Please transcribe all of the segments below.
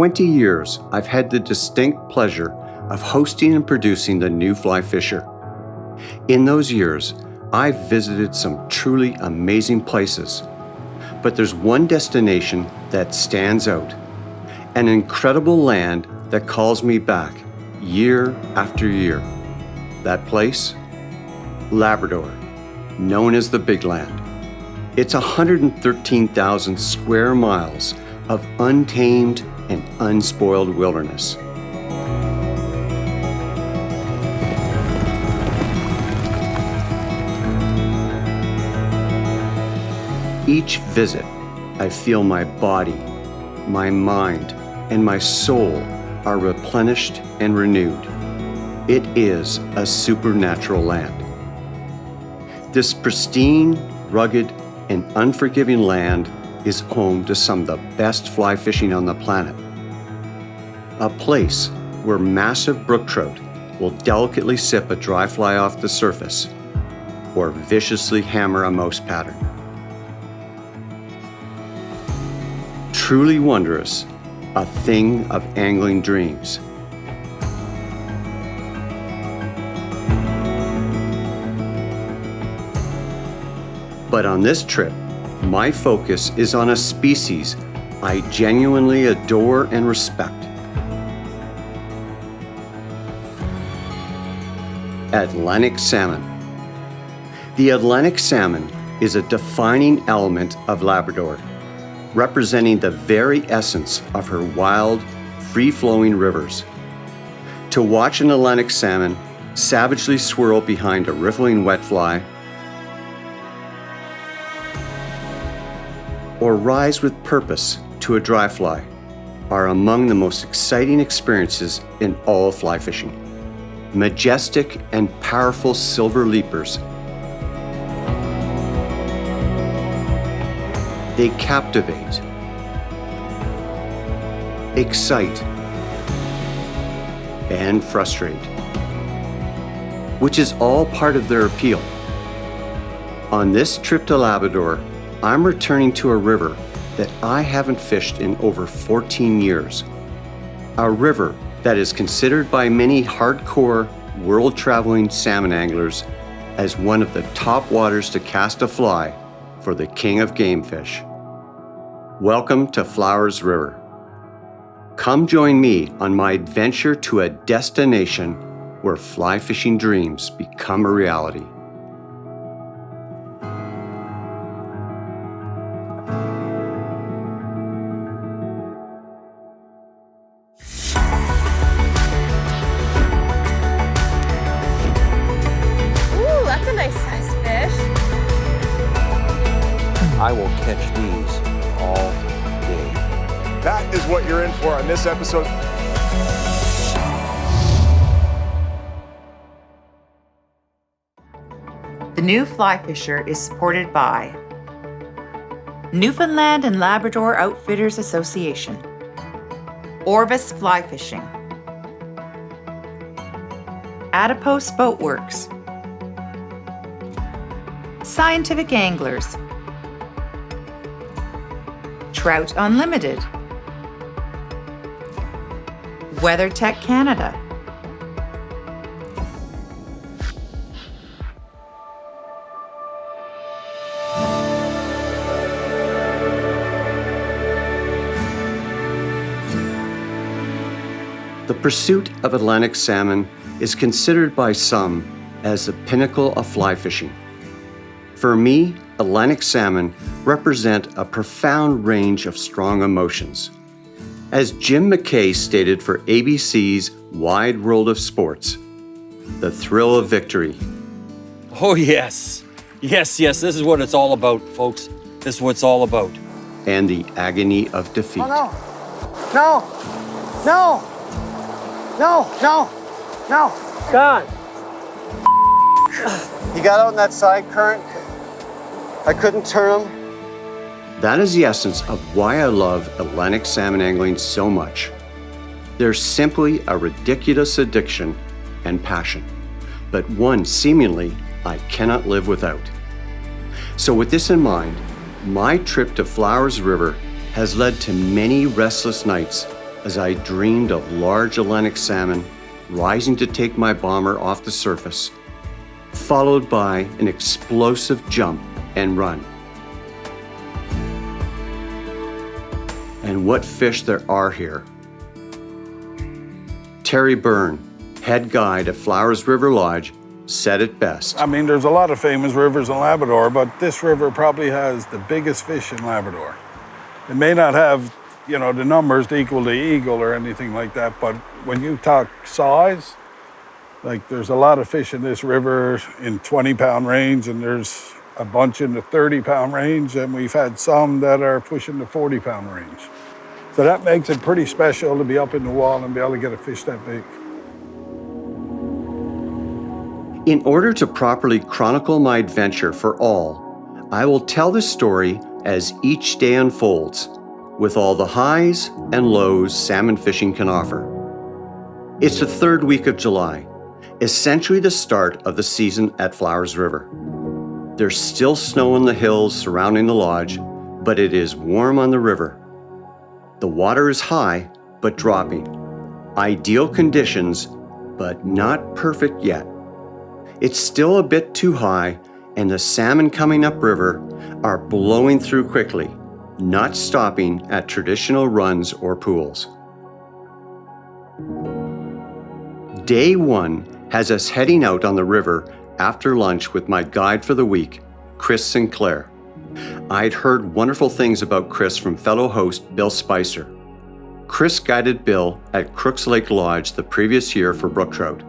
20 years, I've had the distinct pleasure of hosting and producing the New Fly Fisher. In those years, I've visited some truly amazing places, but there's one destination that stands out, an incredible land that calls me back year after year. That place? Labrador, known as the Big Land. It's 113,000 square miles of untamed and unspoiled wilderness. Each visit, I feel my body, my mind, and my soul are replenished and renewed. It is a supernatural land. This pristine, rugged, and unforgiving land is home to some of the best fly fishing on the planet. A place where massive brook trout will delicately sip a dry fly off the surface or viciously hammer a mouse pattern. Truly wondrous, a thing of angling dreams. But on this trip, my focus is on a species I genuinely adore and respect. Atlantic salmon. The Atlantic salmon is a defining element of Labrador, representing the very essence of her wild, free-flowing rivers. To watch an Atlantic salmon savagely swirl behind a riffling wet fly, or rise with purpose to a dry fly, are among the most exciting experiences in all fly fishing. Majestic and powerful silver leapers. They captivate, excite, and frustrate, which is all part of their appeal. On this trip to Labrador, I'm returning to a river that I haven't fished in over 14 years. A river that is considered by many hardcore, world-traveling salmon anglers as one of the top waters to cast a fly for the king of game fish. Welcome to Flowers River. Come join me on my adventure to a destination where fly fishing dreams become a reality. I will catch these all day. That is what you're in for on this episode. The New Fly Fisher is supported by Newfoundland and Labrador Outfitters Association, Orvis Fly Fishing, Adipose Boat Works, Scientific Anglers, Trout Unlimited, WeatherTech Canada, The pursuit of Atlantic salmon is considered by some as the pinnacle of fly fishing. For me, Atlantic salmon represent a profound range of strong emotions. As Jim McKay stated for ABC's Wide World of Sports, the thrill of victory. Oh yes. Yes, this is what it's all about, folks. This is what it's all about. And the agony of defeat. Oh, no. Gone. He got out in that side current. I couldn't turn him. That is the essence of why I love Atlantic salmon angling so much. There's simply a ridiculous addiction and passion, but one seemingly I cannot live without. So with this in mind, my trip to Flowers River has led to many restless nights as I dreamed of large Atlantic salmon rising to take my bomber off the surface, followed by an explosive jump and run. And what fish there are here. Terry Byrne, head guide at Flowers River Lodge, said it best. I mean, there's a lot of famous rivers in Labrador, but this river probably has the biggest fish in Labrador. It may not have, the numbers to equal the Eagle or anything like that, but when you talk size, like there's a lot of fish in this river in 20-pound range, and there's a bunch in the 30-pound range, and we've had some that are pushing the 40-pound range. So that makes it pretty special to be up in the wall and be able to get a fish that big. In order to properly chronicle my adventure for all, I will tell the story as each day unfolds, with all the highs and lows salmon fishing can offer. It's the third week of July, essentially the start of the season at Flowers River. There's still snow on the hills surrounding the lodge, but it is warm on the river. The water is high, but dropping. Ideal conditions, but not perfect yet. It's still a bit too high, and the salmon coming upriver are blowing through quickly, not stopping at traditional runs or pools. Day one has us heading out on the river after lunch with my guide for the week, Chris Sinclair. I'd heard wonderful things about Chris from fellow host Bill Spicer. Chris guided Bill at Crooks Lake Lodge the previous year for brook trout.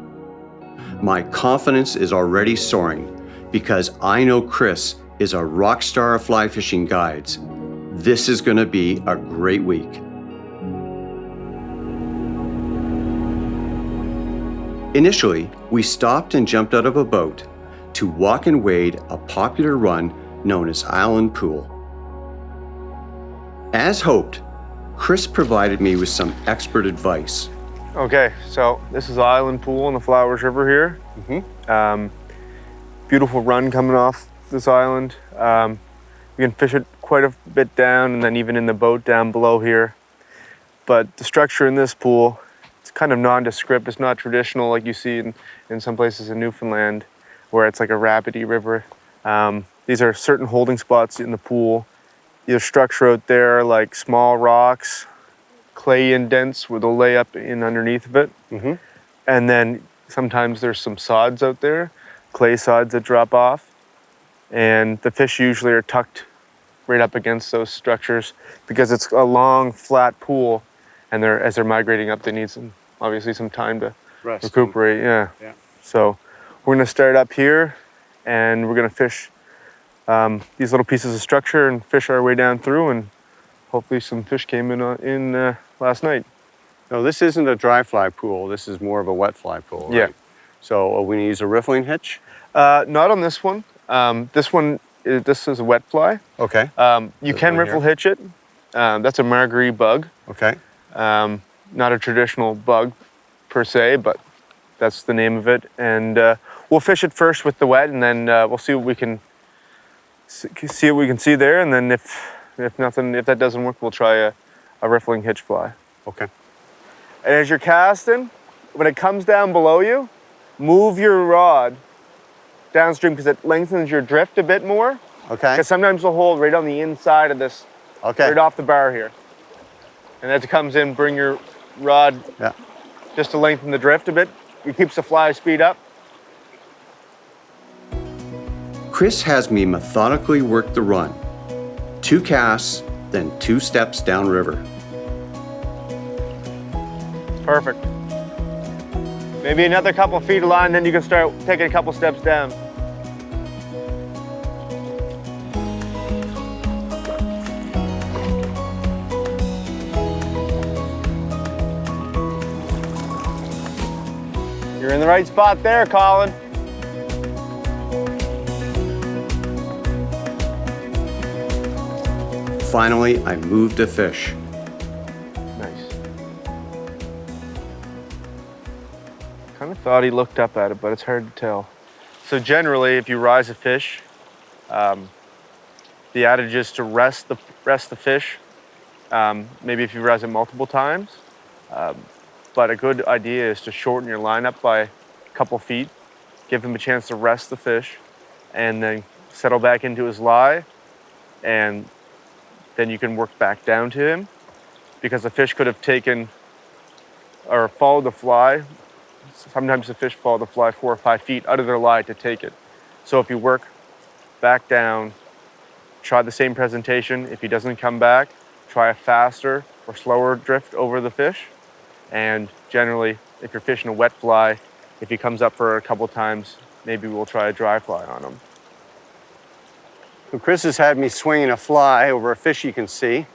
My confidence is already soaring because I know Chris is a rock star of fly fishing guides. This is going to be a great week. Initially, we stopped and jumped out of a boat to walk and wade a popular run known as Island Pool. As hoped, Chris provided me with some expert advice. Okay, so this is Island Pool on the Flowers River here. Beautiful run coming off this island. You can fish it quite a bit down and then even in the boat down below here. But the structure in this pool, it's kind of nondescript. It's not traditional like you see in some places in Newfoundland where it's like a rapidy river. These are certain holding spots in the pool. There's structure out there like small rocks, clay indents where they'll lay up in underneath of it. And then sometimes there's some sods out there, clay sods that drop off. And the fish usually are tucked right up against those structures because it's a long, flat pool. And as they're migrating up, they need obviously some time to recuperate. Yeah. So we're gonna start up here and we're gonna fish these little pieces of structure and fish our way down through, and hopefully some fish came in last night. No, this isn't a dry fly pool. This is more of a wet fly pool, right? Yeah. So are we gonna use a riffling hitch? Not on this one. This is a wet fly. Okay. You can riffle hitch it. That's a marguerite bug. Okay. Not a traditional bug per se, but that's the name of it. And we'll fish it first with the wet, and then we'll see what we can see there. And then if that doesn't work, we'll try a riffling hitch fly. Okay. And as you're casting, when it comes down below you, move your rod downstream because it lengthens your drift a bit more. Okay. Because sometimes they'll hold right on the inside of this, right off the bar here. And as it comes in, bring your rod just to lengthen the drift a bit. It keeps the fly speed up. Chris has me methodically work the run. 2 casts, then 2 steps downriver. Perfect. Maybe another couple of feet of line, then you can start taking a couple steps down. You're in the right spot there, Colin. Finally, I moved a fish. Nice. Kind of thought he looked up at it, but it's hard to tell. So generally, if you rise a fish, the adage is to rest the fish. Maybe if you rise it multiple times, But a good idea is to shorten your line up by a couple feet, give him a chance to rest the fish, and then settle back into his lie, and then you can work back down to him, because the fish could have taken or followed the fly. Sometimes the fish follow the fly 4 or 5 feet out of their lie to take it. So if you work back down, try the same presentation. If he doesn't come back, try a faster or slower drift over the fish. And generally, if you're fishing a wet fly, if he comes up for a couple times, maybe we'll try a dry fly on him. So Chris has had me swinging a fly over a fish you can see,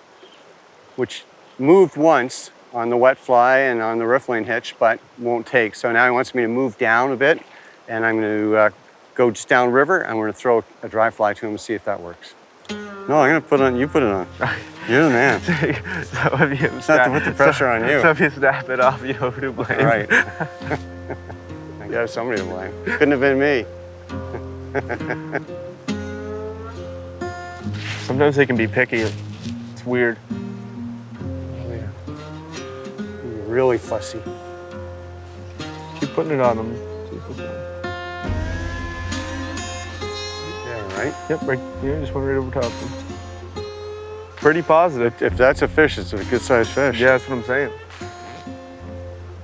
which moved once on the wet fly and on the riffling hitch, but won't take. So now he wants me to move down a bit, and I'm going to go just downriver. I'm going to throw a dry fly to him and see if that works. No, I'm going to put it on. You put it on. You're the man. So if you It's not to put the pressure on you. So if you snap it off, you know who to blame. Right. I got somebody to blame. Couldn't have been me. Sometimes they can be picky. It's weird. Really fussy. Keep putting it on them. Yeah, right? Yep, right here. Just went right over top of them. Pretty positive. If that's a fish, it's a good-sized fish. Yeah, that's what I'm saying.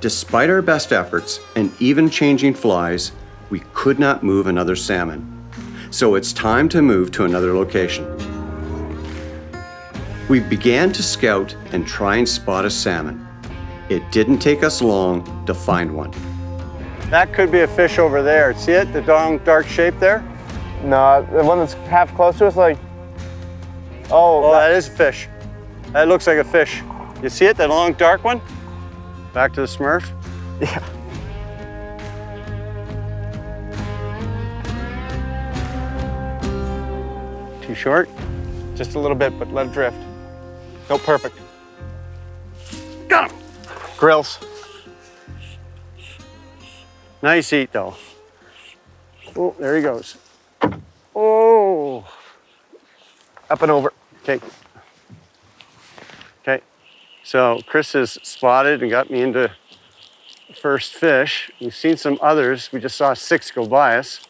Despite our best efforts and even changing flies, we could not move another salmon. So it's time to move to another location. We began to scout and try and spot a salmon. It didn't take us long to find one. That could be a fish over there. See it? The dark shape there? No, the one that's half close to us, like, oh, that is a fish. That looks like a fish. You see it? That long dark one? Back to the Smurf? yeah. Too short? Just a little bit, but let it drift. No, perfect. Got him! Grills. Nice eat though. Oh, there he goes. Oh! Up and over. Okay. Okay. So Chris has spotted and got me into the first fish. We've seen some others. We just saw 6 go by us.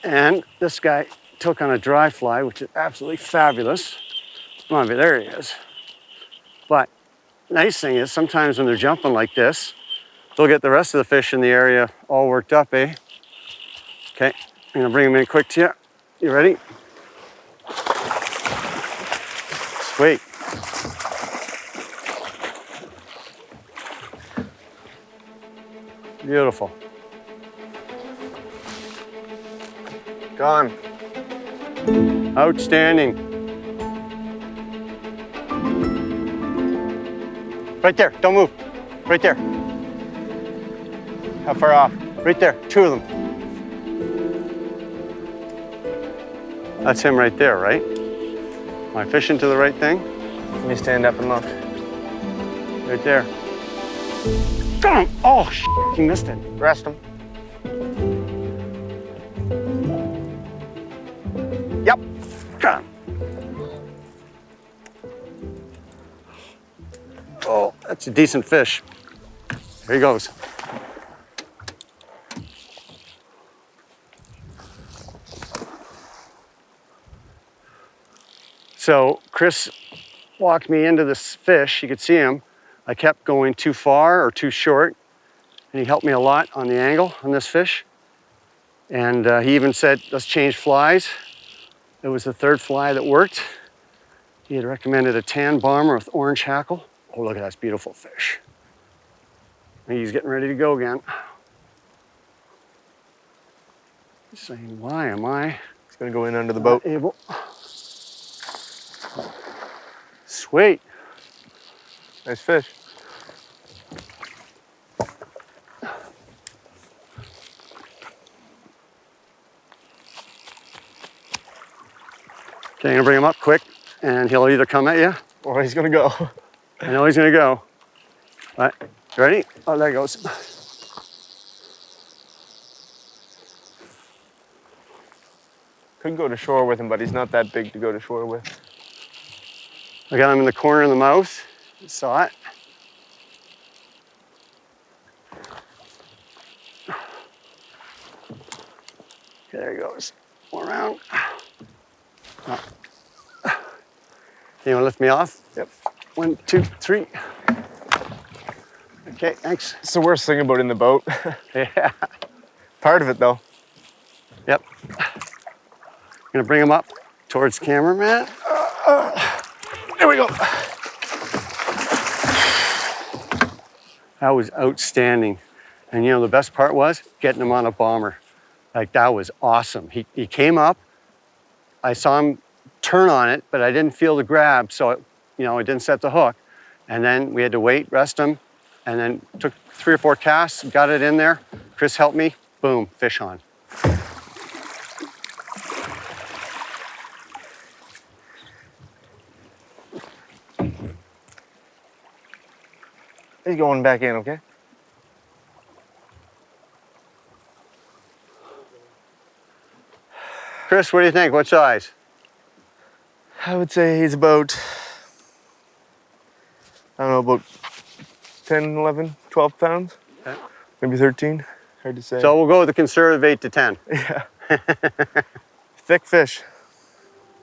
And this guy took on a dry fly, which is absolutely fabulous. Come on, there he is. But nice thing is sometimes when they're jumping like this, they'll get the rest of the fish in the area all worked up, eh? Okay, I'm gonna bring him in quick to you. You ready? Sweet. Beautiful. Gone. Outstanding. Right there, don't move. Right there. How far off? Right there, 2 of them. That's him right there, right? Am I fishing to the right thing? Let me stand up and look. Right there. Got him! Oh, he missed it. Rest him. Yep, got him. Oh, that's a decent fish. There he goes. So Chris walked me into this fish. You could see him. I kept going too far or too short, and he helped me a lot on the angle on this fish. And he even said, let's change flies. It was the 3rd fly that worked. He had recommended a tan bomber with orange hackle. Oh, look at that beautiful fish. He's getting ready to go again. He's saying, why am I It's gonna go in under the boat. able? Sweet. Nice fish. Okay, I'm gonna bring him up quick, and he'll either come at you. Or he's gonna go. I know he's gonna go. All right, you ready? Oh, there he goes. Could go to shore with him, but he's not that big to go to shore with. I got him in the corner of the mouth. You saw it. There he goes. One round. You want to lift me off? Yep. 1, 2, 3. Okay, thanks. It's the worst thing about in the boat. Yeah. Part of it though. Yep. Gonna bring him up towards cameraman. There we go. That was outstanding. And you know, the best part was getting him on a bomber. Like, that was awesome. He came up, I saw him turn on it, but I didn't feel the grab, so it, you know, I didn't set the hook. And then we had to wait, rest him, and then took 3 or 4 casts, got it in there. Chris helped me, boom, fish on. He's going back in, okay? Chris, what do you think? What size? I would say he's about, I don't know, about 10, 11, 12 pounds. Okay. Maybe 13, hard to say. So we'll go with the conservative 8 to 10. Yeah. Thick fish.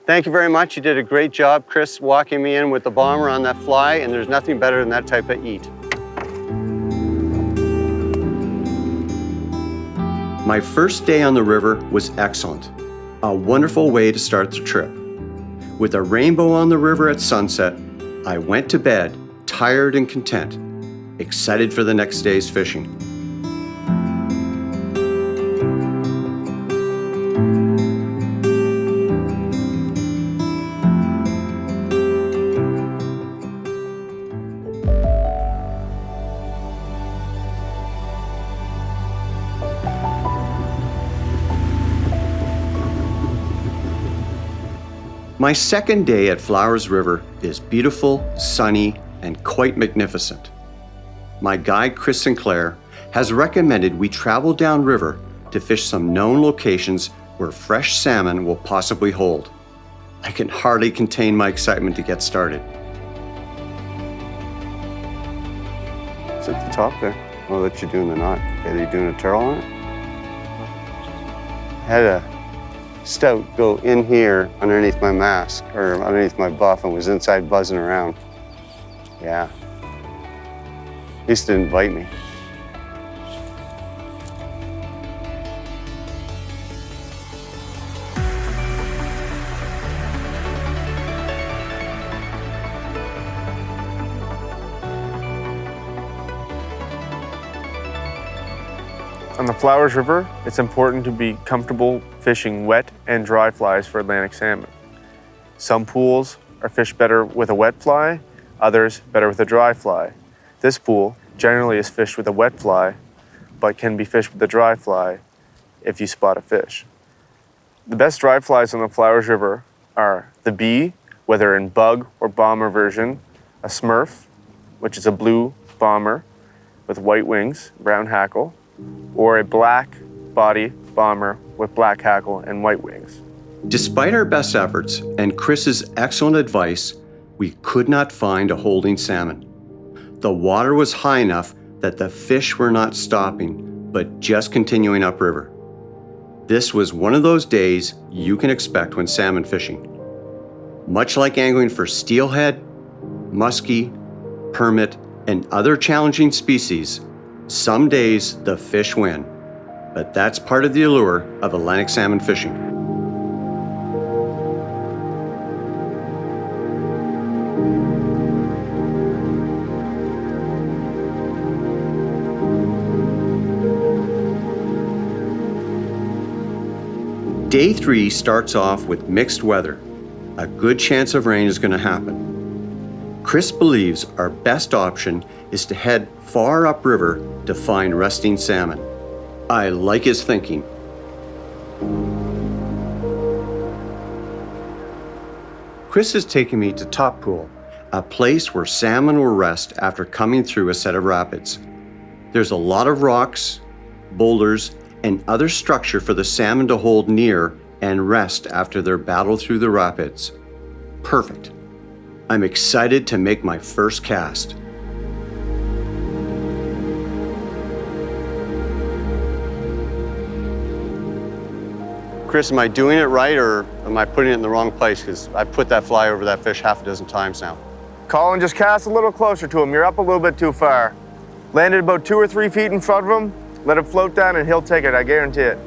Thank you very much. You did a great job, Chris, walking me in with the bomber on that fly, and there's nothing better than that type of eat. My first day on the river was excellent. A wonderful way to start the trip. With a rainbow on the river at sunset, I went to bed, tired and content, excited for the next day's fishing. My second day at Flowers River is beautiful, sunny, and quite magnificent. My guide, Chris Sinclair, has recommended we travel downriver to fish some known locations where fresh salmon will possibly hold. I can hardly contain my excitement to get started. It's at the top there. I'll let you do the knot. Okay, are you doing a turtle on it? Had a stout go in here underneath my mask or underneath my buff and was inside buzzing around. Yeah. At least didn't bite me. On the Flowers River, it's important to be comfortable fishing wet and dry flies for Atlantic salmon. Some pools are fished better with a wet fly, others better with a dry fly. This pool generally is fished with a wet fly, but can be fished with a dry fly if you spot a fish. The best dry flies on the Flowers River are the bee, whether in bug or bomber version, a smurf, which is a blue bomber with white wings, brown hackle, or a black body bomber with black hackle and white wings. Despite our best efforts and Chris's excellent advice, we could not find a holding salmon. The water was high enough that the fish were not stopping, but just continuing upriver. This was one of those days you can expect when salmon fishing. Much like angling for steelhead, muskie, permit, and other challenging species, some days the fish win, but that's part of the allure of Atlantic salmon fishing. Day 3 starts off with mixed weather. A good chance of rain is going to happen. Chris believes our best option is to head far upriver to find resting salmon. I like his thinking. Chris is taking me to Top Pool, a place where salmon will rest after coming through a set of rapids. There's a lot of rocks, boulders, and other structure for the salmon to hold near and rest after their battle through the rapids. Perfect. I'm excited to make my first cast. Chris, am I doing it right or am I putting it in the wrong place? Because I put that fly over that fish half a dozen times now. Colin, just cast a little closer to him. You're up a little bit too far. Land it about 2 or 3 feet in front of him. Let it float down and he'll take it, I guarantee it.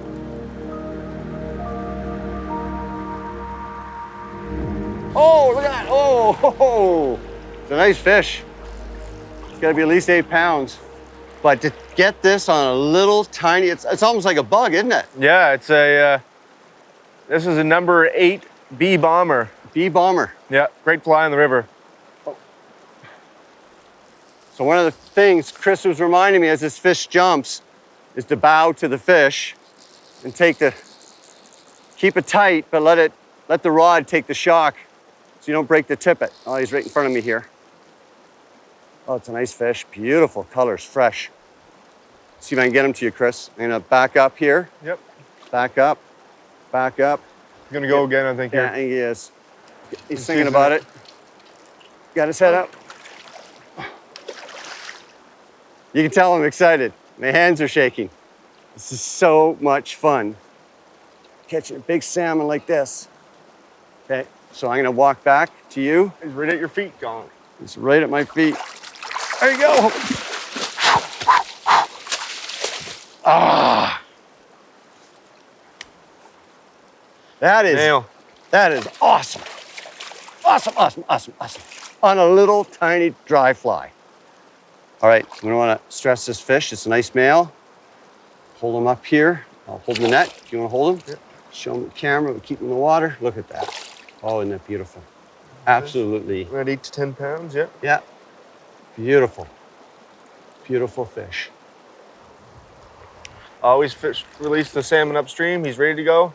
Oh, look at that. Oh, ho, ho. It's a nice fish. It's got to be at least 8 pounds. But to get this on a little tiny, it's almost like a bug, isn't it? Yeah, it's a, this is a number 8 bee bomber. Bee bomber. Yeah, great fly in the river. So one of the things Chris was reminding me as this fish jumps is to bow to the fish and keep it tight, but let the rod take the shock so you don't break the tippet. Oh, he's right in front of me here. Oh, it's a nice fish. Beautiful colors, fresh. See if I can get him to you, Chris. I'm gonna back up here. Yep. Back up, back up. He's gonna go again, I think. Yeah, I think he is. He's thinking about it. Got his head up. You can tell I'm excited. My hands are shaking. This is so much fun. Catching a big salmon like this. Okay, so I'm gonna walk back to you. He's right at your feet, Colin. He's right at my feet. There you go. Ah. That is awesome. Awesome, awesome, awesome, awesome. On a little tiny dry fly. All right, we don't want to stress this fish. It's a nice male. Hold him up here. I'll hold the net. Do you want to hold him? Yeah. Show him the camera. We'll keep him in the water. Look at that. Oh, isn't that beautiful? Absolutely. Around 8 to 10 pounds, yeah. Yeah. Beautiful. Beautiful fish. Always release the salmon upstream. He's ready to go.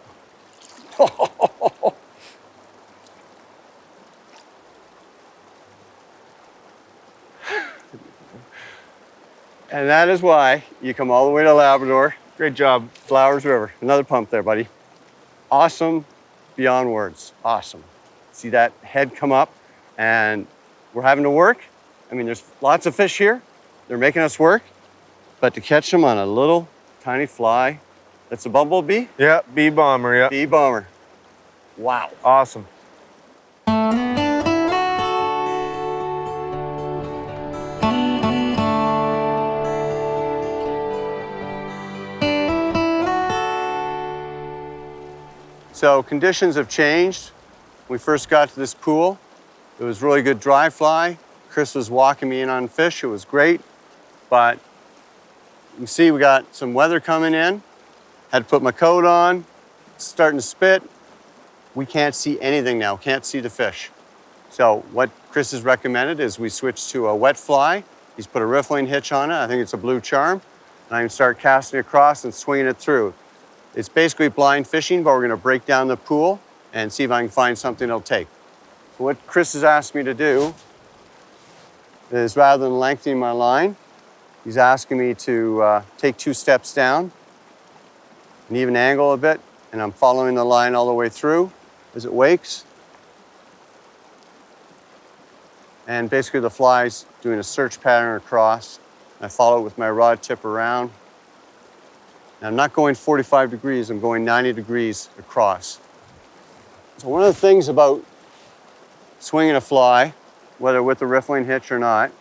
And that is why you come all the way to Labrador. Great job. Flowers River. Another pump there, buddy. Awesome beyond words. Awesome. See that head come up and we're having to work. I mean, there's lots of fish here. They're making us work. But to catch them on a little tiny fly, that's a bumblebee? Yeah, bee bomber, yeah. Bee bomber. Wow. Awesome. So conditions have changed. When we first got to this pool, it was really good dry fly. Chris was walking me in on fish. It was great. But you can see we got some weather coming in. Had to put my coat on. It's starting to spit. We can't see anything now. Can't see the fish. So what Chris has recommended is we switch to a wet fly. He's put a riffling hitch on it. I think it's a blue charm. And I can start casting across and swinging it through. It's basically blind fishing, but we're gonna break down the pool and see if I can find something it'll take. So what Chris has asked me to do is rather than lengthening my line, he's asking me to take 2 steps down and even angle a bit, and I'm following the line all the way through as it wakes. And basically the fly's doing a search pattern across. I follow it with my rod tip around. Now, I'm not going 45 degrees, I'm going 90 degrees across. So one of the things about swinging a fly, whether with a riffling hitch or not,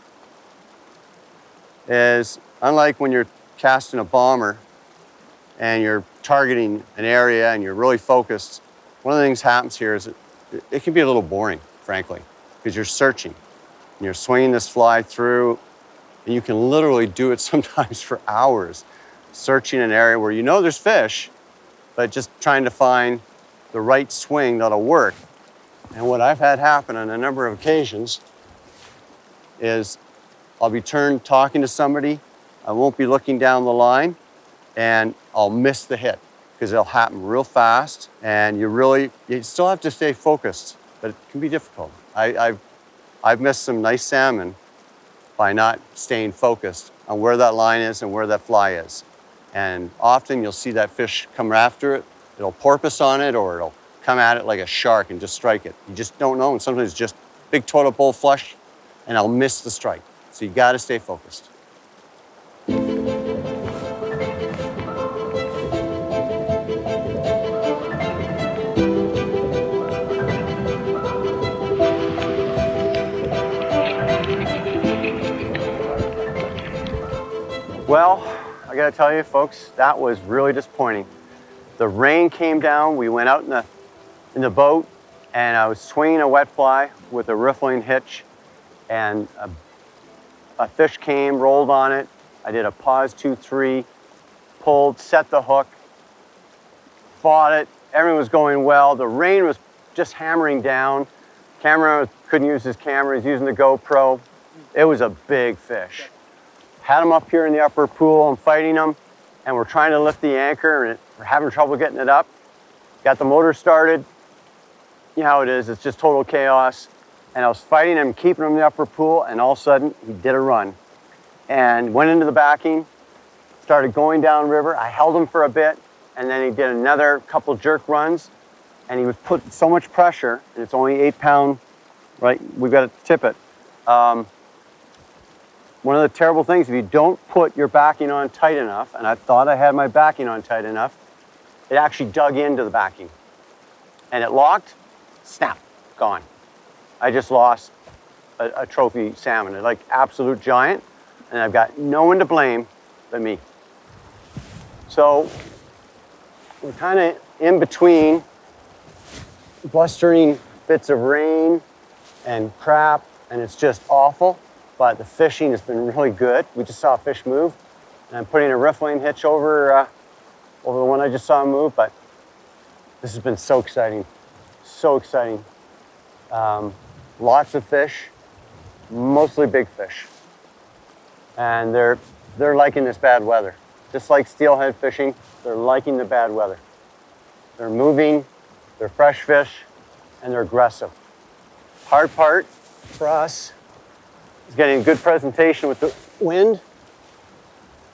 is unlike when you're casting a bomber and you're targeting an area and you're really focused, one of the things that happens here is it can be a little boring, frankly, because you're searching and you're swinging this fly through, and you can literally do it sometimes for hours, searching an area where you know there's fish, but just trying to find the right swing that'll work. And what I've had happen on a number of occasions is I'll be talking to somebody, I won't be looking down the line, and I'll miss the hit because it'll happen real fast, and you still have to stay focused, but it can be difficult. I've missed some nice salmon by not staying focused on where that line is and where that fly is. And often you'll see that fish come after it, it'll porpoise on it, or it'll come at it like a shark and just strike it. You just don't know, and sometimes it's just big toilet bowl flush, and I'll miss the strike. So you gotta stay focused. Well, I gotta tell you folks, that was really disappointing. The rain came down, we went out in the boat, and I was swinging a wet fly with a riffling hitch, and a fish came, rolled on it. I did a pause 2-3, pulled, set the hook, fought it. Everything was going well. The rain was just hammering down. Camera couldn't use his camera. He's using the GoPro. It was a big fish. Had him up here in the upper pool. I'm fighting him, and we're trying to lift the anchor, and we're having trouble getting it up. Got the motor started. You know how it is. It's just total chaos. And I was fighting him, keeping him in the upper pool, and all of a sudden, he did a run. And went into the backing, started going downriver. I held him for a bit, and then he did another couple jerk runs, and he was put so much pressure, and it's only 8 pound, right? We've got to tip it. One of the terrible things, if you don't put your backing on tight enough, and I thought I had my backing on tight enough, it actually dug into the backing. And it locked, snap, gone. I just lost a trophy salmon, like absolute giant, and I've got no one to blame but me. So we're kind of in between blustering bits of rain and crap, and it's just awful, but the fishing has been really good. We just saw a fish move, and I'm putting a riffling hitch over the one I just saw move, but this has been so exciting, so exciting. Lots of fish, mostly big fish. And they're liking this bad weather. Just like steelhead fishing, they're liking the bad weather. They're moving, they're fresh fish, and they're aggressive. Hard part for us is getting a good presentation with the wind,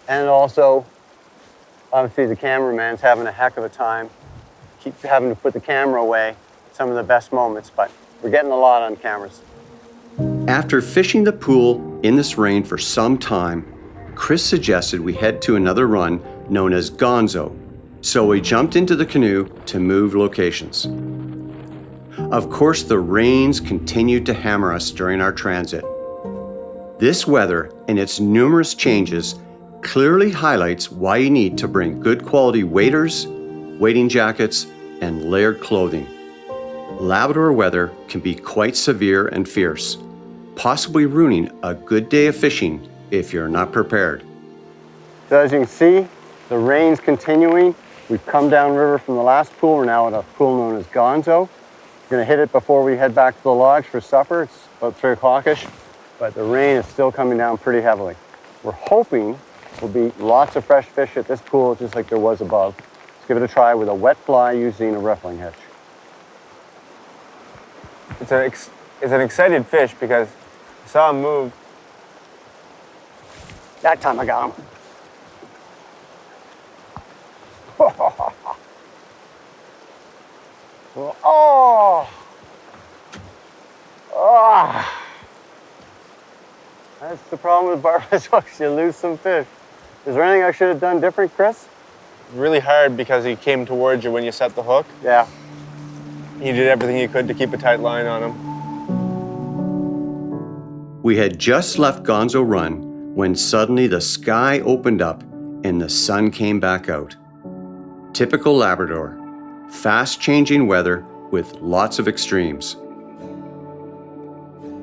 and also, obviously the cameraman's having a heck of a time. Keep having to put the camera away, some of the best moments, but we're getting a lot on cameras. After fishing the pool in this rain for some time, Chris suggested we head to another run known as Gonzo, so we jumped into the canoe to move locations. Of course, the rains continued to hammer us during our transit. This weather and its numerous changes clearly highlights why you need to bring good quality waders, wading jackets, and layered clothing. Labrador weather can be quite severe and fierce, possibly ruining a good day of fishing if you're not prepared. So as you can see, the rain's continuing. We've come downriver from the last pool. We're now at a pool known as Gonzo. We're gonna hit it before we head back to the lodge for supper. It's about 3 o'clock-ish, but the rain is still coming down pretty heavily. We're hoping there'll be lots of fresh fish at this pool, just like there was above. Let's give it a try with a wet fly using a riffling hitch. It's an excited fish because I saw him move. That time I got him. Oh! Oh! That's the problem with barbless hooks, you lose some fish. Is there anything I should have done different, Chris? Really hard because he came towards you when you set the hook. Yeah. You did everything you could to keep a tight line on him. We had just left Gonzo Run when suddenly the sky opened up and the sun came back out. Typical Labrador, fast-changing weather with lots of extremes.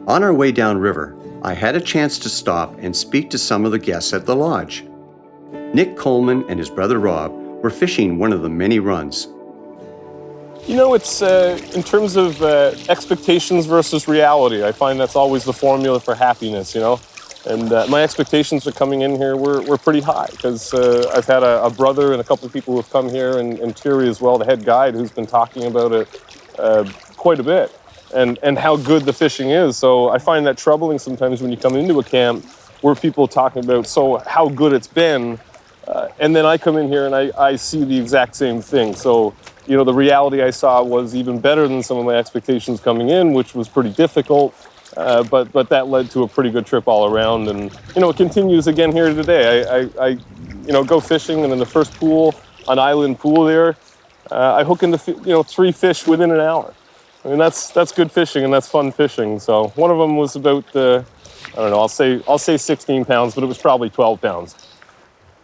On our way downriver, I had a chance to stop and speak to some of the guests at the lodge. Nick Coleman and his brother Rob were fishing one of the many runs. You know, it's in terms of expectations versus reality. I find that's always the formula for happiness, you know. And my expectations for coming in here were pretty high because I've had a brother and a couple of people who have come here, and Terry as well, the head guide, who's been talking about it quite a bit and how good the fishing is. So I find that troubling sometimes when you come into a camp where people are talking about how good it's been, and then I come in here and I see the exact same thing. So, you know, the reality I saw was even better than some of my expectations coming in, which was pretty difficult. But that led to a pretty good trip all around, and you know it continues again here today. I go fishing, and in the first pool, an island pool there, I hook into 3 fish within an hour. I mean that's good fishing and that's fun fishing. So one of them was about I'll say 16 pounds, but it was probably 12 pounds.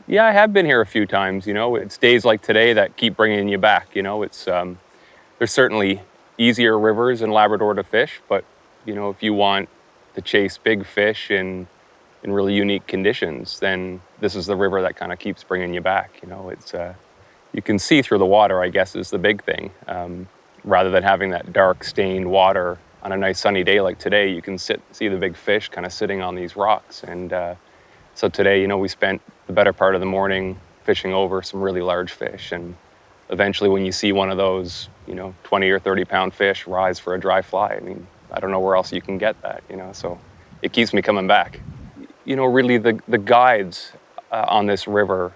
Yeah, I have been here a few times. You know, it's days like today that keep bringing you back. You know, it's there's certainly easier rivers in Labrador to fish, but you know, if you want to chase big fish in really unique conditions, then this is the river that kind of keeps bringing you back. You know, it's you can see through the water, I guess, is the big thing. Rather than having that dark stained water on a nice sunny day like today, you can see the big fish kind of sitting on these rocks. And so today, you know, we spent the better part of the morning fishing over some really large fish. And eventually when you see one of those, you know, 20 or 30 pound fish rise for a dry fly, I mean, I don't know where else you can get that, you know, so it keeps me coming back. You know, really the guides on this river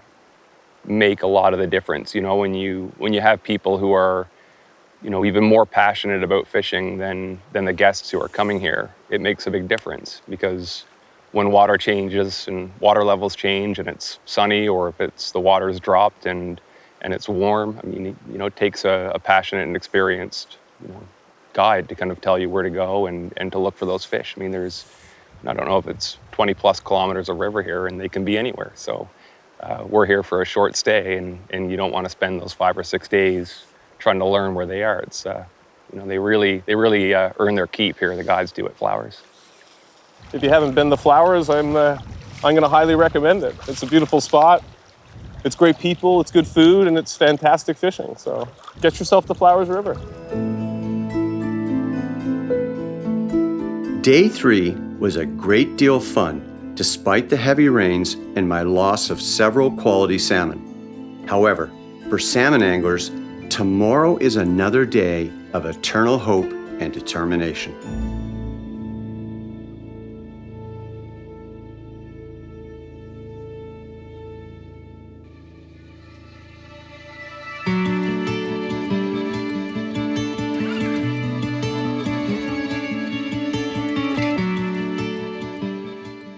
make a lot of the difference. You know, when you have people who are, you know, even more passionate about fishing than the guests who are coming here, it makes a big difference, because when water changes and water levels change and it's sunny, or if it's the water's dropped and it's warm, I mean, you know, it takes a passionate and experienced, you know, guide to kind of tell you where to go and to look for those fish. I mean, there's, I don't know if it's 20 plus kilometers of river here, and they can be anywhere. So we're here for a short stay, and you don't want to spend those 5 or 6 days trying to learn where they are. It's, you know, they really earn their keep here, the guides do at Flowers. If you haven't been to Flowers, I'm going to highly recommend it. It's a beautiful spot. It's great people, it's good food, and it's fantastic fishing. So get yourself to Flowers River. Day 3 was a great deal of fun, despite the heavy rains and my loss of several quality salmon. However, for salmon anglers, tomorrow is another day of eternal hope and determination.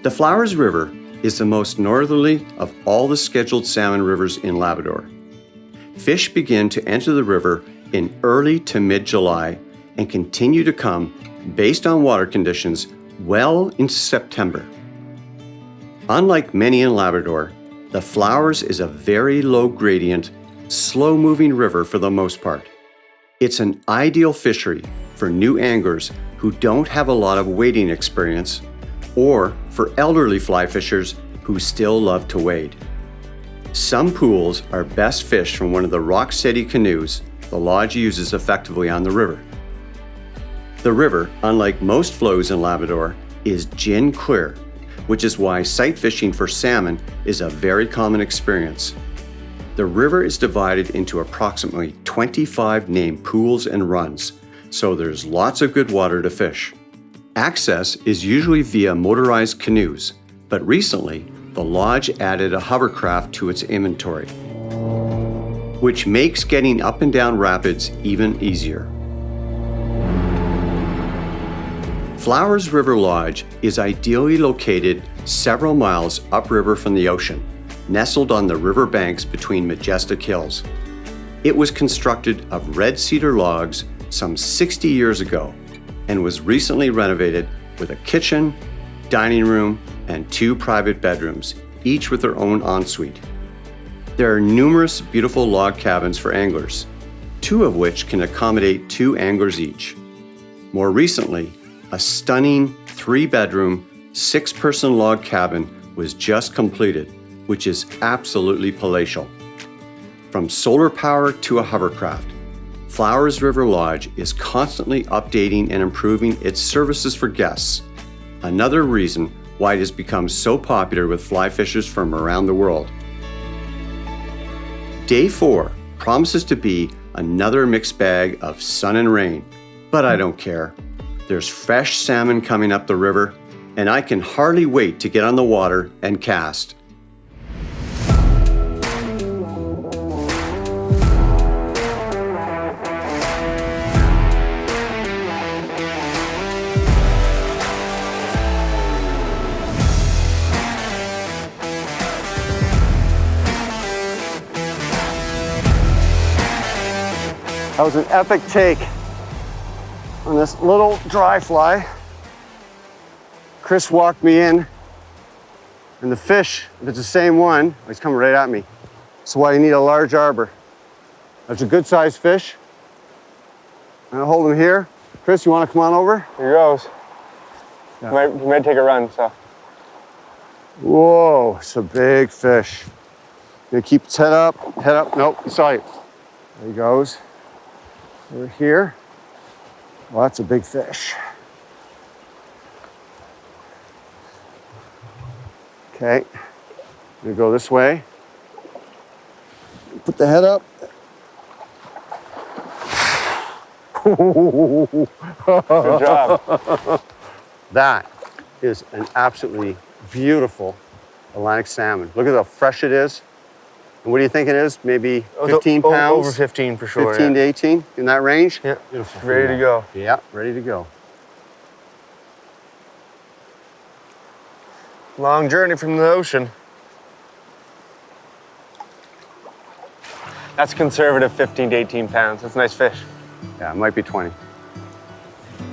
The Flowers River is the most northerly of all the scheduled salmon rivers in Labrador. Fish begin to enter the river in early to mid-July and continue to come, based on water conditions, well into September. Unlike many in Labrador, the Flowers is a very low gradient, slow-moving river for the most part. It's an ideal fishery for new anglers who don't have a lot of wading experience, or for elderly fly fishers who still love to wade. Some pools are best fished from one of the rock-steady canoes the lodge uses effectively on the river. The river, unlike most flows in Labrador, is gin clear, which is why sight fishing for salmon is a very common experience. The river is divided into approximately 25 named pools and runs, so there's lots of good water to fish. Access is usually via motorized canoes, but recently, the lodge added a hovercraft to its inventory, which makes getting up and down rapids even easier. Flowers River Lodge is ideally located several miles upriver from the ocean, nestled on the river banks between majestic hills. It was constructed of red cedar logs some 60 years ago and was recently renovated with a kitchen, dining room, and 2 private bedrooms, each with their own ensuite. There are numerous beautiful log cabins for anglers, 2 of which can accommodate 2 anglers each. More recently, a stunning 3-bedroom, 6-person log cabin was just completed, which is absolutely palatial. From solar power to a hovercraft, Flowers River Lodge is constantly updating and improving its services for guests, another reason why it has become so popular with fly fishers from around the world. Day 4 promises to be another mixed bag of sun and rain, but I don't care. There's fresh salmon coming up the river, and I can hardly wait to get on the water and cast. That was an epic take on this little dry fly. Chris walked me in, And the fish, if it's the same one, he's coming right at me. That's why you need a large arbor. That's a good sized fish. I'm gonna hold him here. Chris, you wanna come on over? Here goes. Yeah. He might take a run, so. Whoa, it's a big fish. Gonna keep its head up, nope, he saw you. There he goes. Over here. Well, that's a big fish. Okay, I'm gonna go this way. Put the head up. Good job. That is an absolutely beautiful Atlantic salmon. Look at how fresh it is. And what do you think it is? Maybe 15 pounds? Over 15 for sure. 15 to 18, in that range? Yeah. Beautiful. Ready to go. Yeah, ready to go. Long journey from the ocean. That's conservative 15 to 18 pounds. That's a nice fish. Yeah, it might be 20.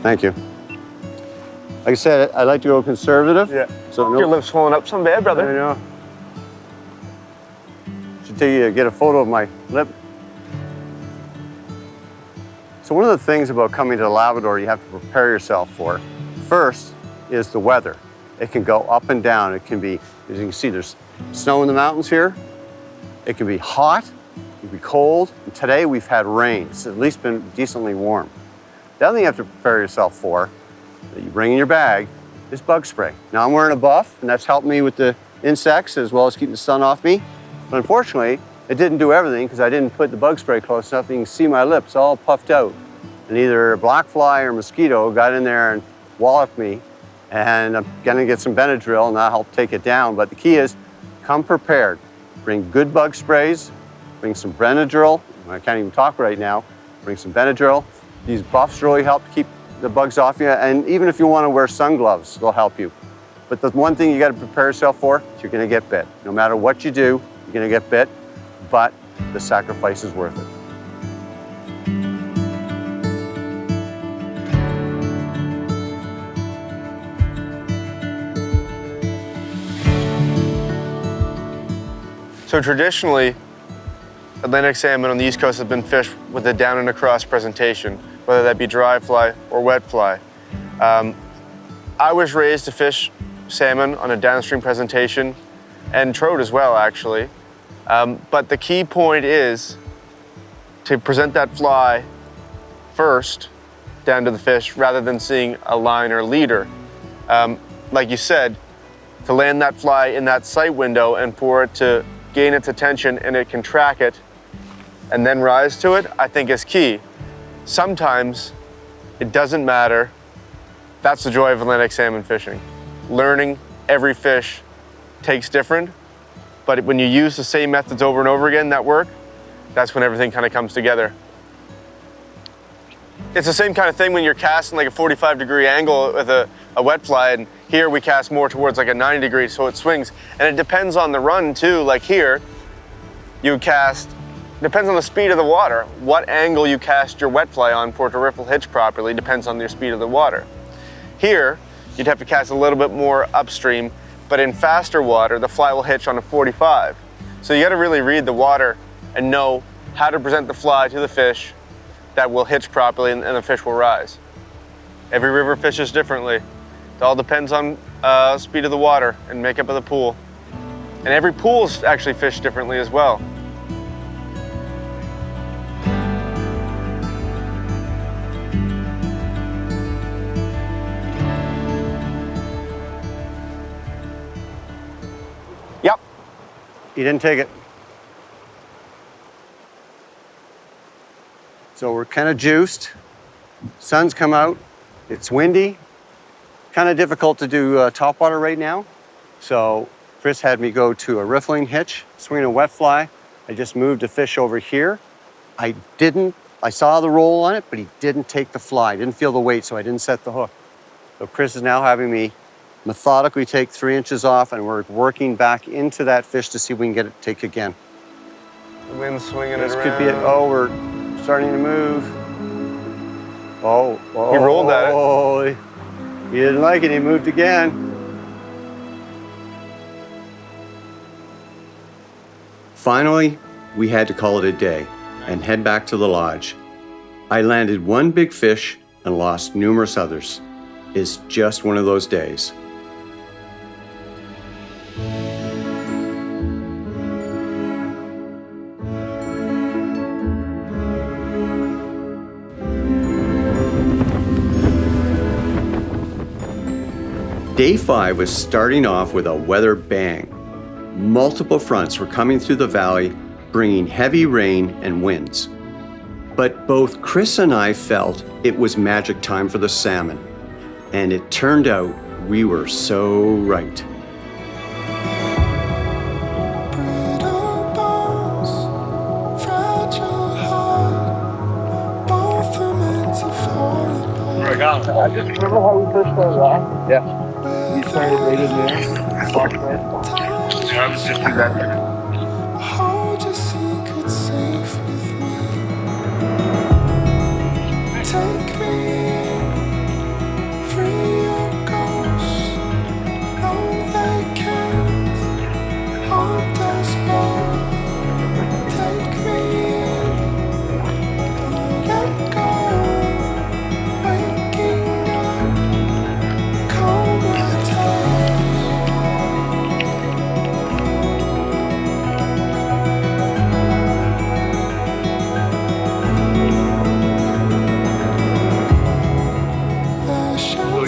Thank you. Like I said, I like to go conservative. Yeah. So Your lips swollen up some bad, brother. I know. Should take you to get a photo of my lip. So one of the things about coming to Labrador you have to prepare yourself for, first is the weather. It can go up and down. It can be, as you can see, there's snow in the mountains here. It can be hot, it can be cold. And today we've had rain. It's at least been decently warm. The other thing you have to prepare yourself for, that you bring in your bag, is bug spray. Now I'm wearing a buff, and that's helped me with the insects as well as keeping the sun off me. But unfortunately, it didn't do everything because I didn't put the bug spray close enough. You can see my lips all puffed out. And either a black fly or mosquito got in there and walloped me. And I'm gonna get some Benadryl and that'll help take it down. But the key is, come prepared. Bring good bug sprays, bring some Benadryl. I can't even talk right now. Bring some Benadryl. These buffs really help keep the bugs off you. And even if you wanna wear sun gloves, they'll help you. But the one thing you gotta prepare yourself for is you're gonna get bit. No matter what you do, you're gonna get bit, but the sacrifice is worth it. So traditionally, Atlantic salmon on the East Coast have been fished with a down and across presentation, whether that be dry fly or wet fly. I was raised to fish salmon on a downstream presentation, and trout as well, actually. But the key point is to present that fly first down to the fish rather than seeing a line or leader. Like you said, to land that fly in that sight window and for it to gain its attention and it can track it and then rise to it, I think is key. Sometimes it doesn't matter. That's the joy of Atlantic salmon fishing. Learning every fish takes different, but when you use the same methods over and over again that work, that's when everything kind of comes together. It's the same kind of thing when you're casting like a 45-degree angle with a wet fly, and here we cast more towards like a 90 degree, so it swings. And it depends on the run too. Like here, you cast, depends on the speed of the water. What angle you cast your wet fly on for it to riffle hitch properly depends on your speed of the water. Here, you'd have to cast a little bit more upstream, but in faster water, the fly will hitch on a 45. So you gotta really read the water and know how to present the fly to the fish that will hitch properly and the fish will rise. Every river fishes differently. It all depends on speed of the water and makeup of the pool. And every pool is actually fished differently as well. Yep. You didn't take it. So we're kind of juiced. Sun's come out. It's windy. Kind of difficult to do topwater right now. So Chris had me go to a riffling hitch, swing a wet fly. I just moved a fish over here. I saw the roll on it, but he didn't take the fly. Didn't feel the weight, so I didn't set the hook. So Chris is now having me methodically take 3 inches off, and we're working back into that fish to see if we can get it to take again. The wind's swinging This it around. could be it. Oh, we're starting to move. Oh, He rolled at it. Oh, he didn't like it. He moved again. Finally, we had to call it a day and head back to the lodge. I landed one big fish and lost numerous others. It's just one of those days. Day 5 was starting off with a weather bang. Multiple fronts were coming through the valley, bringing heavy rain and winds. But both Chris and I felt it was magic time for the salmon, and it turned out we were so right. I just remember how we first started off. Yeah. We started right in there. Yeah, I was just do that. Hold your secret safe with me. Take me, free your ghosts. No, they can't haunt us both. Take me, don't let go. Waking up, comatose.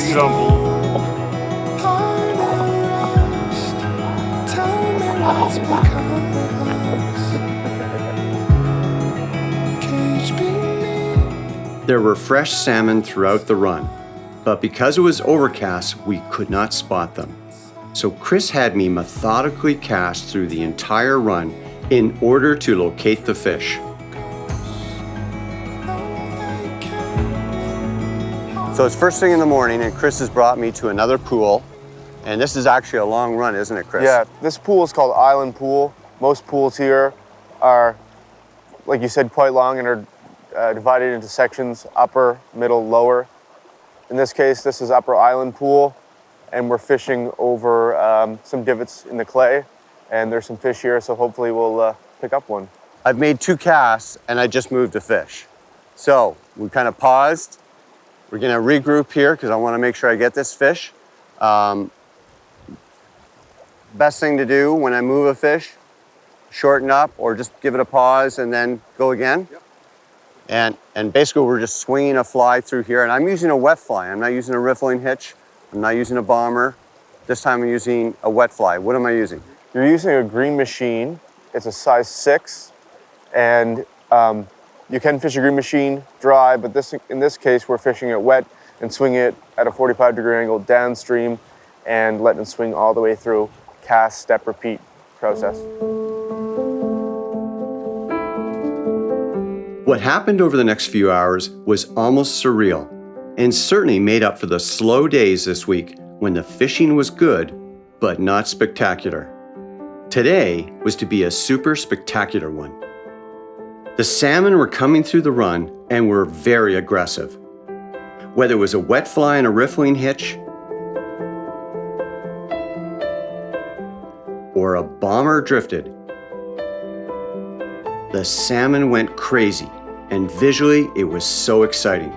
You don't. There were fresh salmon throughout the run, but because it was overcast, we could not spot them. So Chris had me methodically cast through the entire run in order to locate the fish. So it's first thing in the morning, and Chris has brought me to another pool. And this is actually a long run, isn't it, Chris? Yeah, this pool is called Island Pool. Most pools here are, like you said, quite long and are divided into sections, upper, middle, lower. In this case, this is Upper Island Pool, and we're fishing over some divots in the clay, and there's some fish here, so hopefully we'll pick up one. I've made 2 casts, and I just moved a fish. So we kind of paused. We're gonna regroup here because I wanna make sure I get this fish. Best thing to do when I move a fish, shorten up or just give it a pause and then go again. Yep. And basically we're just swinging a fly through here, and I'm using a wet fly. I'm not using a riffling hitch. I'm not using a bomber. This time I'm using a wet fly. What am I using? You're using a green machine. It's a size 6, and you can fish a green machine dry, but in this case, we're fishing it wet and swing it at a 45-degree angle downstream and letting it swing all the way through. Cast, step, repeat process. What happened over the next few hours was almost surreal, and certainly made up for the slow days this week when the fishing was good, but not spectacular. Today was to be a super spectacular one. The salmon were coming through the run and were very aggressive. Whether it was a wet fly and a riffling hitch, or a bomber drifted, the salmon went crazy, and visually it was so exciting.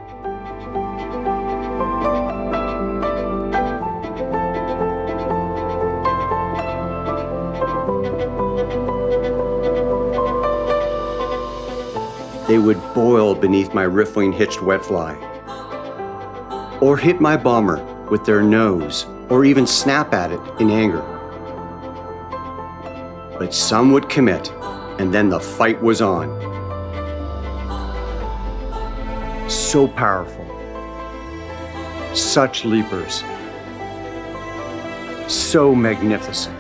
They would boil beneath my riffling hitched wet fly, or hit my bomber with their nose, or even snap at it in anger. But some would commit, and then the fight was on. So powerful. Such leapers. So magnificent.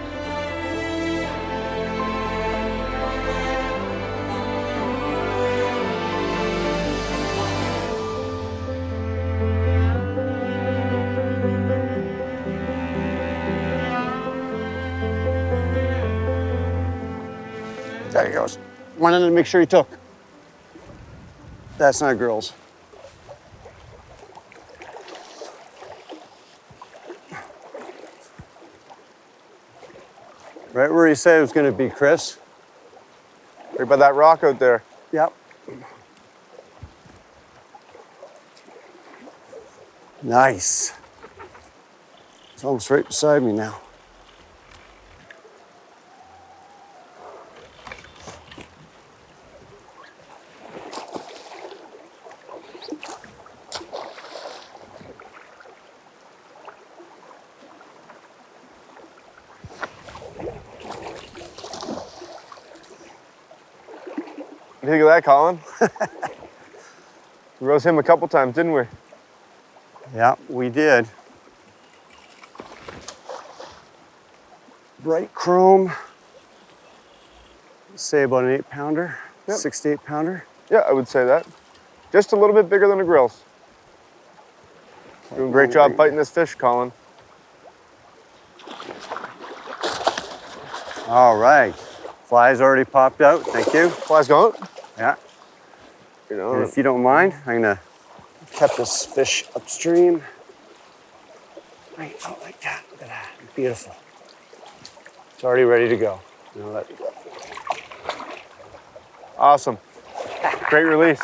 There he goes. Wanted to make sure he took. That's not girls. Right where he said it was going to be, Chris. Right by that rock out there. Yep. Nice. It's almost right beside me now. You think of that, Colin? We rose him a couple times, didn't we? Yeah, we did. Bright chrome. Say about an 8-pounder, Yep. 6 to 8-pounder. Yeah, I would say that. Just a little bit bigger than the grills. Doing a great job fighting this fish, Colin. All right. Fly's already popped out. Thank you. Fly's going. Yeah. You know, And if you don't mind, I'm gonna cut this fish upstream. Right out like that. Look at that. Beautiful. It's already ready to go. You know, let it go. awesome. Great release.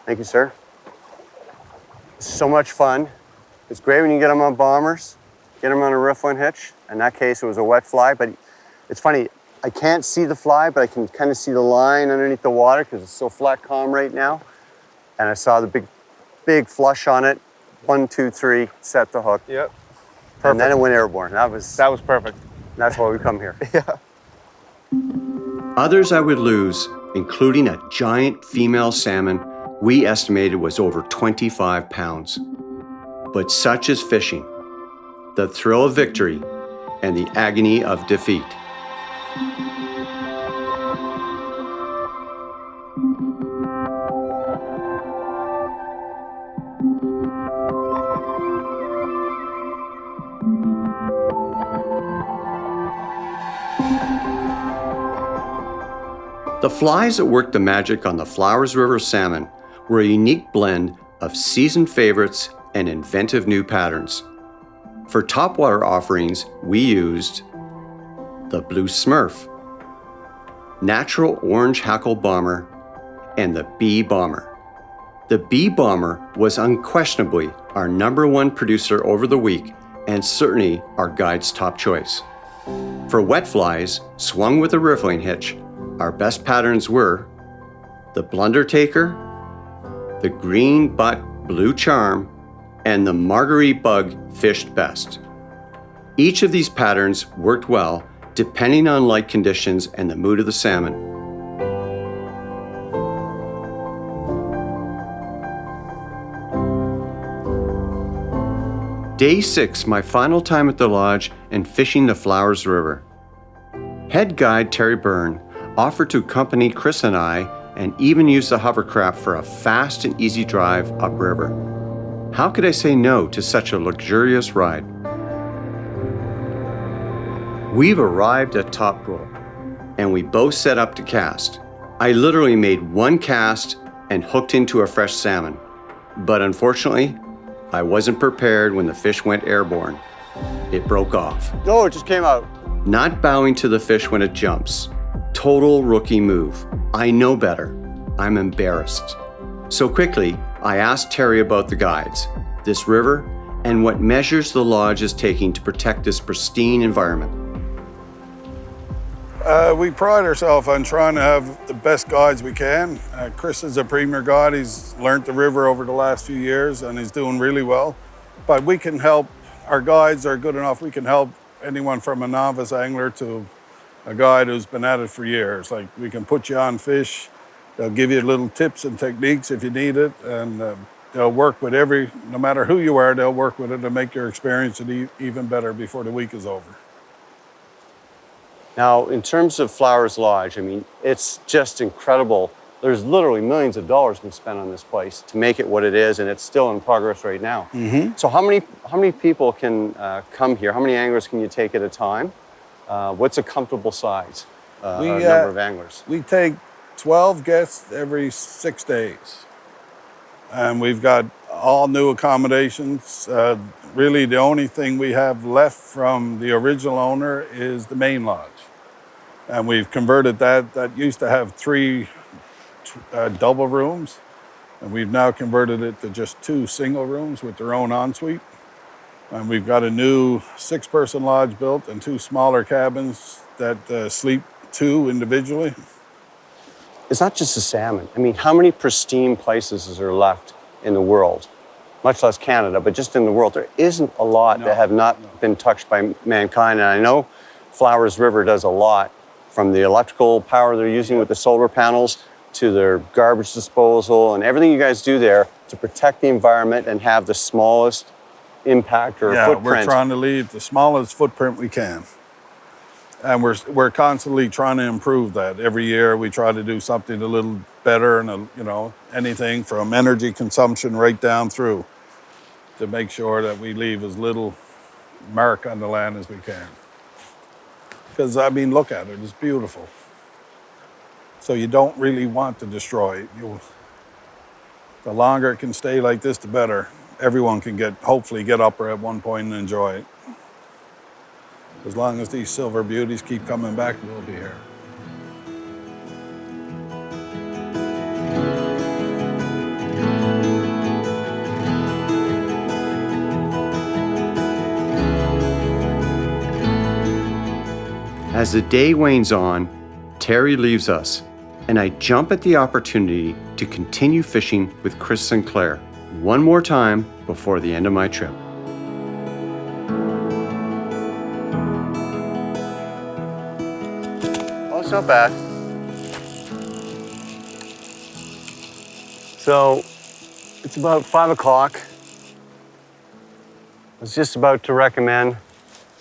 Thank you, sir. So much fun. It's great when you get them on bombers, get them on a riffling hitch. In that case, it was a wet fly, but it's funny. I can't see the fly, but I can kind of see the line underneath the water because it's so flat calm right now. And I saw the big flush on it. 1, 2, 3, set the hook. Yep. Perfect. And then it went airborne. That was perfect. That's why we come here. Yeah. Others I would lose, including a giant female salmon we estimated was over 25 pounds. But such is fishing, the thrill of victory and the agony of defeat. The flies that worked the magic on the Flowers River salmon were a unique blend of seasoned favorites and inventive new patterns. For topwater offerings, we used the Blue Smurf, Natural Orange Hackle Bomber, and the Bee Bomber. The Bee Bomber was unquestionably our #1 producer over the week and certainly our guide's top choice. For wet flies, swung with a riffling hitch, our best patterns were the Blunder Taker, the Green Butt Blue Charm, and the Marguerite Bug fished best. Each of these patterns worked well depending on light conditions and the mood of the salmon. Day 6, my final time at the lodge and fishing the Flowers River. Head guide Terry Byrne offered to accompany Chris and I and even use the hovercraft for a fast and easy drive upriver. How could I say no to such a luxurious ride? We've arrived at Top Roll, and we both set up to cast. I literally made one cast and hooked into a fresh salmon. But unfortunately, I wasn't prepared when the fish went airborne. It broke off. No, it just came out. Not bowing to the fish when it jumps. Total rookie move. I know better. I'm embarrassed. So quickly, I asked Terry about the guides, this river, and what measures the lodge is taking to protect this pristine environment. We pride ourselves on trying to have the best guides we can. Chris is a premier guide. He's learned the river over the last few years and he's doing really well. But we can help, our guides are good enough, we can help anyone from a novice angler to a guide who's been at it for years. Like, we can put you on fish, they'll give you little tips and techniques if you need it, and they'll work with no matter who you are, they'll work with it to make your experience even better before the week is over. Now, in terms of Flowers Lodge, I mean, it's just incredible. There's literally millions of dollars been spent on this place to make it what it is, and it's still in progress right now. Mm-hmm. So how many people can come here? How many anglers can you take at a time? What's a comfortable size or number of anglers? We take 12 guests every 6 days. And we've got all new accommodations. Really, the only thing we have left from the original owner is the main lodge. And we've converted that. That used to have 3 double rooms, and we've now converted it to just 2 single rooms with their own ensuite. And we've got a new 6-person lodge built and 2 smaller cabins that sleep 2 individually. It's not just the salmon. I mean, how many pristine places is there left in the world? Much less Canada, but just in the world. There isn't a lot that have not been touched by mankind. And I know Flowers River does a lot, from the electrical power they're using with the solar panels to their garbage disposal and everything you guys do there to protect the environment and have the smallest impact or footprint. We're trying to leave the smallest footprint we can. And we're constantly trying to improve that. Every year we try to do something a little better, and anything from energy consumption right down through to make sure that we leave as little mark on the land as we can. Because, I mean, look at it, it's beautiful. So you don't really want to destroy it. The longer it can stay like this, the better. Everyone can hopefully get up there at one point and enjoy it. As long as these silver beauties keep coming back, we'll be here. As the day wanes on, Terry leaves us, and I jump at the opportunity to continue fishing with Chris Sinclair one more time before the end of my trip. Oh, it's not bad. So it's about 5 o'clock. I was just about to recommend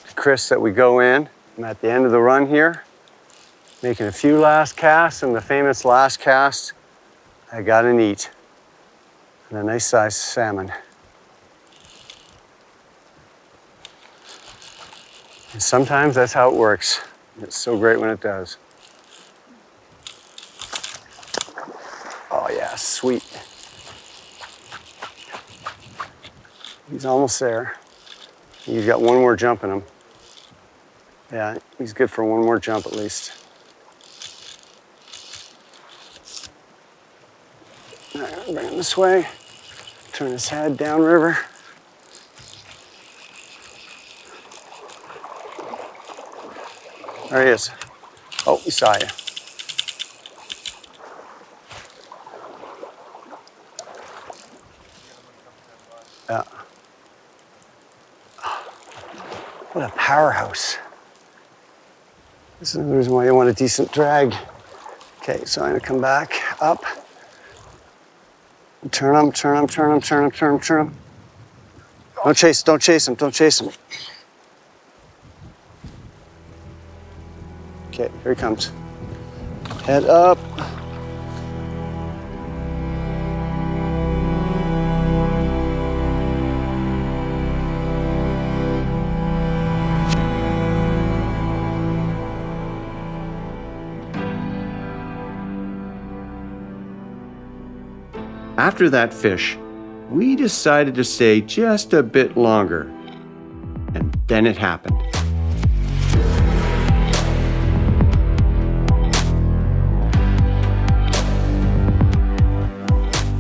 to Chris that we go in. I'm at the end of the run here, making a few last casts, and the famous last cast, I got an eat, and a nice sized salmon. And sometimes that's how it works. It's so great when it does. Oh yeah, sweet. He's almost there. He's got one more jump in him. Yeah, he's good for one more jump at least. All right, bring him this way. Turn his head downriver. There he is. Oh, he saw you. Yeah. What a powerhouse. This is the reason why you want a decent drag. Okay, so I'm gonna come back up. Turn him, turn him, turn him, turn him, turn him, turn him. Don't chase him, don't chase him. Okay, here he comes. Head up. After that fish, we decided to stay just a bit longer. And then it happened.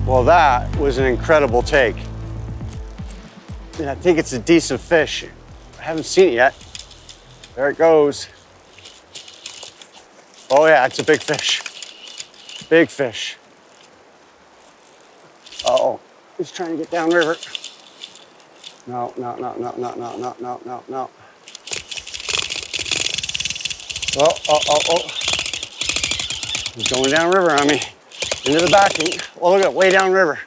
Well, that was an incredible take. And I think it's a decent fish. I haven't seen it yet. There it goes. Oh yeah, it's a big fish. Big fish. Uh-oh, he's trying to get downriver. No. Oh. He's going downriver on me. Into the backing. Oh, look at it, way downriver.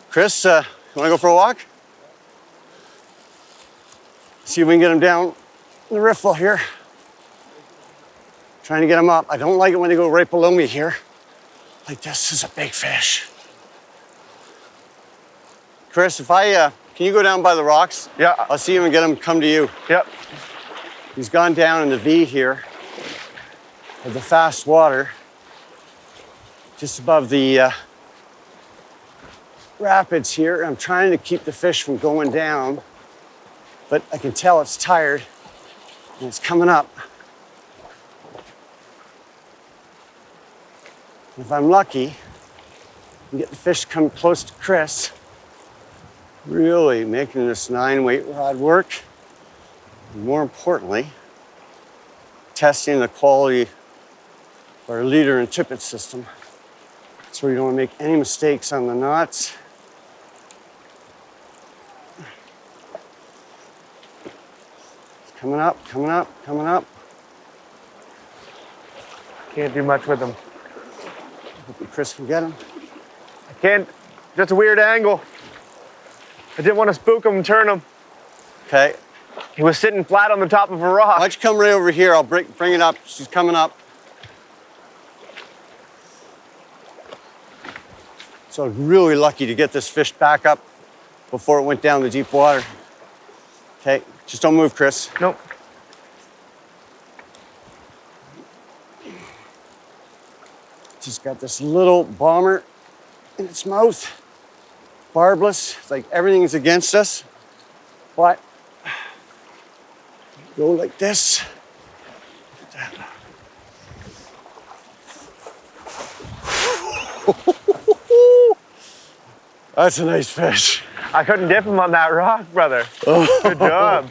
Chris, you wanna go for a walk? See if we can get him down the riffle here. Trying to get him up. I don't like it when they go right below me here. Like this is a big fish. Chris, can you go down by the rocks? Yeah. I'll see him and get him come to you. Yep. He's gone down in the V here of the fast water, just above the rapids here. I'm trying to keep the fish from going down, but I can tell it's tired and it's coming up. If I'm lucky, and get the fish to come close to Chris, really making this 9-weight rod work. And more importantly, testing the quality of our leader and tippet system. So we don't want to make any mistakes on the knots. Coming up, coming up, coming up. Can't do much with him. Hopefully Chris can get him. I can't, just a weird angle. I didn't want to spook him and turn him. Okay. He was sitting flat on the top of a rock. Why don't you come right over here? I'll bring it up. She's coming up. So I was really lucky to get this fish back up before it went down the deep water. Okay, just don't move, Chris. Nope. Just got this little bomber in its mouth. Barbless, it's like everything's against us. But go like this. That's a nice fish. I couldn't dip him on that rock, brother. Good job.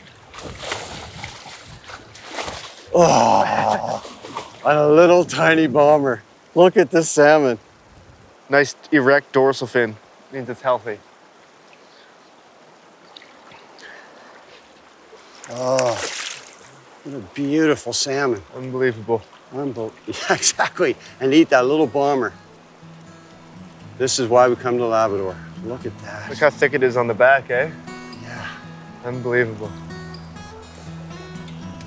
Oh, on a little tiny bomber. Look at this salmon. Nice erect dorsal fin. Means it's healthy. Oh, what a beautiful salmon. Unbelievable. Yeah, exactly. And eat that little bomber. This is why we come to Labrador. Look at that. Look how thick it is on the back, eh? Yeah. Unbelievable.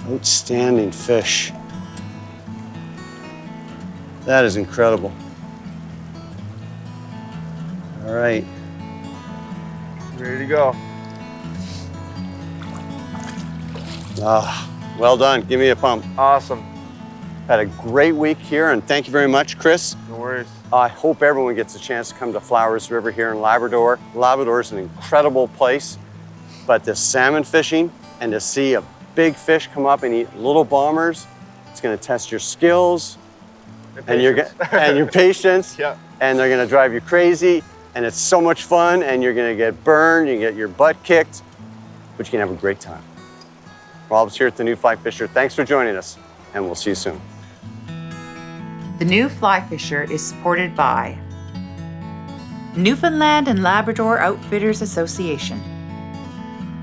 Outstanding fish. That is incredible. All right. Ready to go. Ah, well done. Give me a pump. Awesome. Had a great week here, and thank you very much, Chris. No worries. I hope everyone gets a chance to come to Flowers River here in Labrador. Labrador is an incredible place, but this salmon fishing and to see a big fish come up and eat little bombers, it's going to test your skills and your patience. Yeah. And they're going to drive you crazy, and it's so much fun, and you're going to get burned, you get your butt kicked, but you can have a great time. Rob's here at the New Fly Fisher. Thanks for joining us, and we'll see you soon. The New Fly Fisher is supported by Newfoundland and Labrador Outfitters Association,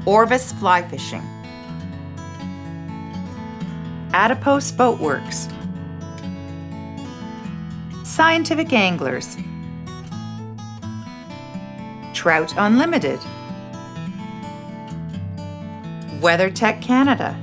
Orvis Fly Fishing, Adipose Boat Works, Scientific Anglers, Trout Unlimited, WeatherTech Canada,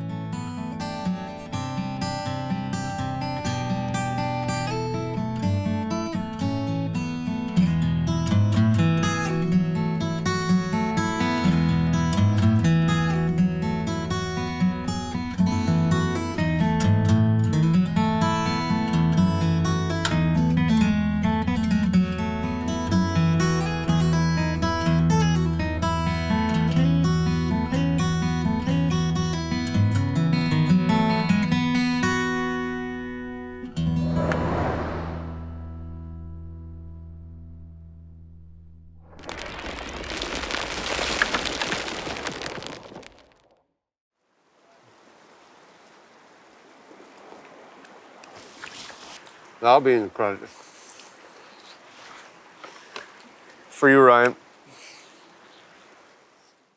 That'll be incredible. For you, Ryan.